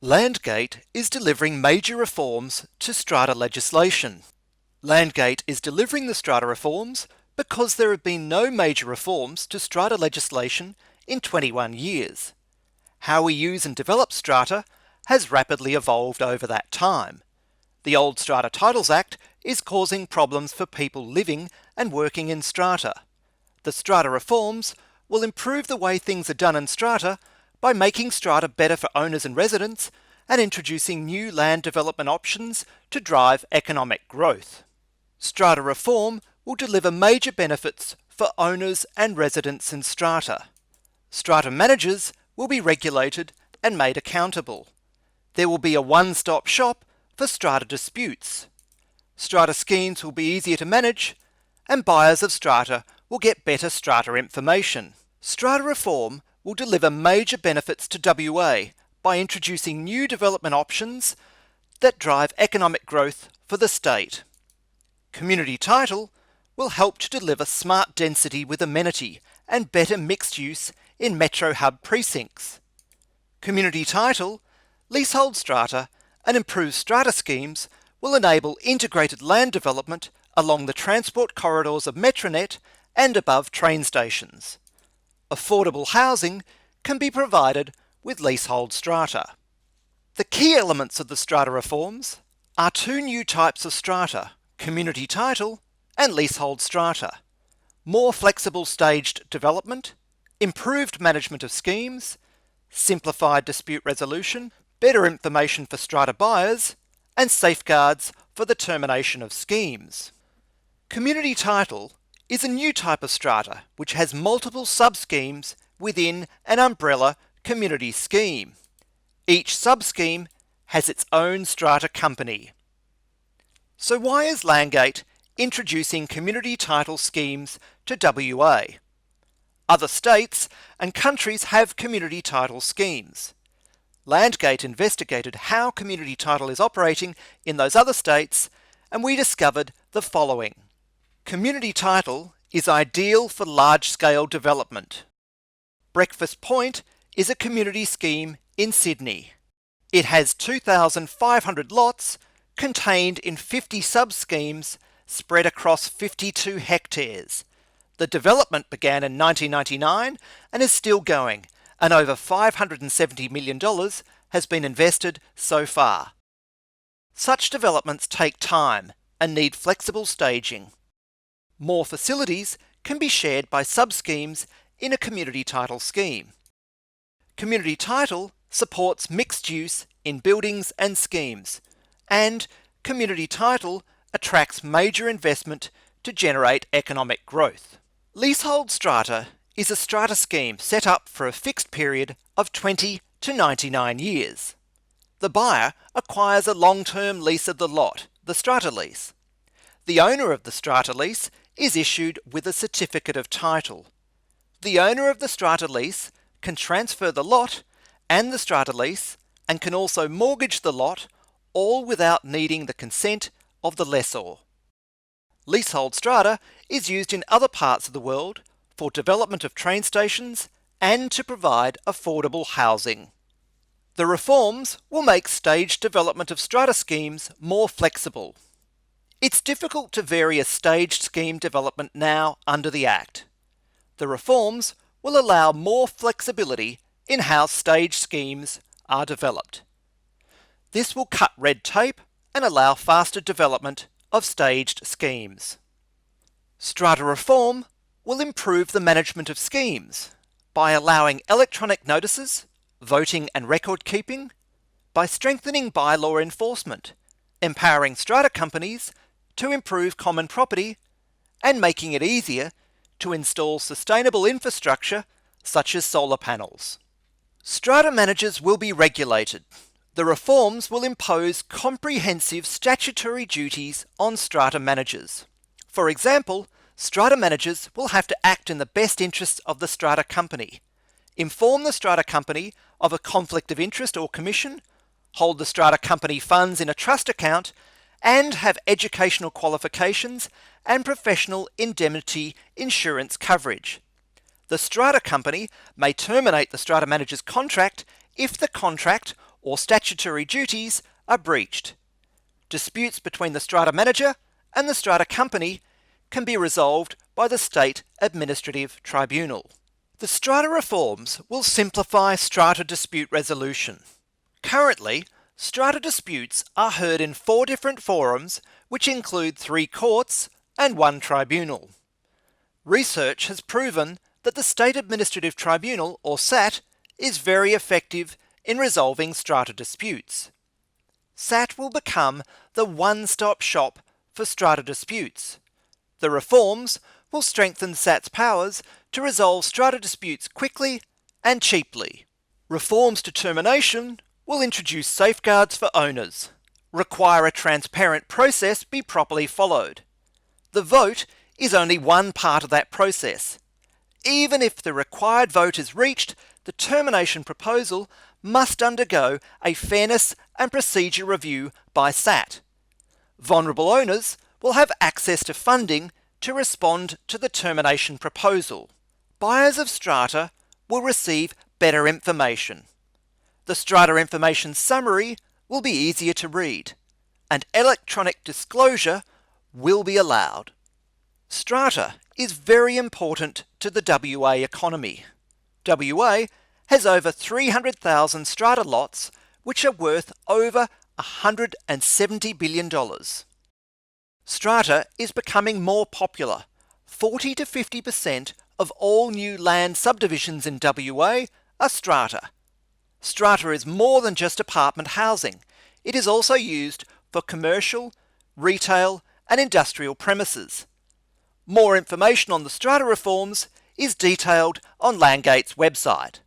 Landgate is delivering major reforms to strata legislation. Landgate is delivering the strata reforms because there have been no major reforms to strata legislation in 21 years. How we use and develop strata has rapidly evolved over that time. The old Strata Titles Act is causing problems for people living and working in strata. The strata reforms will improve the way things are done in strata by making strata better for owners and residents and introducing new land development options to drive economic growth. Strata reform will deliver major benefits for owners and residents in strata. Strata managers will be regulated and made accountable. There will be a one-stop shop for strata disputes. Strata schemes will be easier to manage, and buyers of strata will get better strata information. Strata reform will deliver major benefits to WA by introducing new development options that drive economic growth for the state. Community title will help to deliver smart density with amenity and better mixed use in metro hub precincts. Community title, leasehold strata and improved strata schemes will enable integrated land development along the transport corridors of Metronet and above train stations. Affordable housing can be provided with leasehold strata. The key elements of the strata reforms are two new types of strata, community title and leasehold strata, more flexible staged development, improved management of schemes, simplified dispute resolution, better information for strata buyers, and safeguards for the termination of schemes. Community title is a new type of strata which has multiple sub-schemes within an umbrella community scheme. Each sub-scheme has its own strata company. So why is Landgate introducing community title schemes to WA? Other states and countries have community title schemes. Landgate investigated how community title is operating in those other states, and we discovered the following. Community title is ideal for large-scale development. Breakfast Point is a community scheme in Sydney. It has 2,500 lots contained in 50 sub-schemes spread across 52 hectares. The development began in 1999 and is still going, and over $570 million has been invested so far. Such developments take time and need flexible staging. More facilities can be shared by sub-schemes in a community title scheme. Community title supports mixed use in buildings and schemes, and community title attracts major investment to generate economic growth. Leasehold strata is a strata scheme set up for a fixed period of 20 to 99 years. The buyer acquires a long-term lease of the lot, the strata lease. The owner of the strata lease is issued with a certificate of title. The owner of the strata lease can transfer the lot and the strata lease and can also mortgage the lot, all without needing the consent of the lessor. Leasehold strata is used in other parts of the world for development of train stations and to provide affordable housing. The reforms will make staged development of strata schemes more flexible. It's difficult to vary a staged scheme development now under the Act. The reforms will allow more flexibility in how staged schemes are developed. This will cut red tape and allow faster development of staged schemes. Strata reform will improve the management of schemes by allowing electronic notices, voting and record keeping, by strengthening bylaw enforcement, empowering strata companies to improve common property, and making it easier to install sustainable infrastructure such as solar panels. Strata managers will be regulated. The reforms will impose comprehensive statutory duties on strata managers. For example, strata managers will have to act in the best interests of the strata company, inform the strata company of a conflict of interest or commission, hold the strata company funds in a trust account, and have educational qualifications and professional indemnity insurance coverage. The strata company may terminate the strata manager's contract if the contract or statutory duties are breached. Disputes between the strata manager and the strata company can be resolved by the State Administrative Tribunal. The strata reforms will simplify strata dispute resolution. Currently, strata disputes are heard in 4 different forums, which include 3 courts and 1 tribunal. Research has proven that the State Administrative Tribunal, or SAT, is very effective in resolving strata disputes. SAT will become the one-stop shop for strata disputes. The reforms will strengthen SAT's powers to resolve strata disputes quickly and cheaply. Reforms to termination will introduce safeguards for owners, require a transparent process be properly followed. The vote is only one part of that process. Even if the required vote is reached, the termination proposal must undergo a fairness and procedure review by SAT. Vulnerable owners will have access to funding to respond to the termination proposal. Buyers of strata will receive better information. The strata information summary will be easier to read, and electronic disclosure will be allowed. Strata is very important to the WA economy. WA has over 300,000 strata lots, which are worth over $170 billion. Strata is becoming more popular. 40 to 50% of all new land subdivisions in WA are strata. Strata is more than just apartment housing. It is also used for commercial, retail and industrial premises. More information on the strata reforms is detailed on Landgate's website.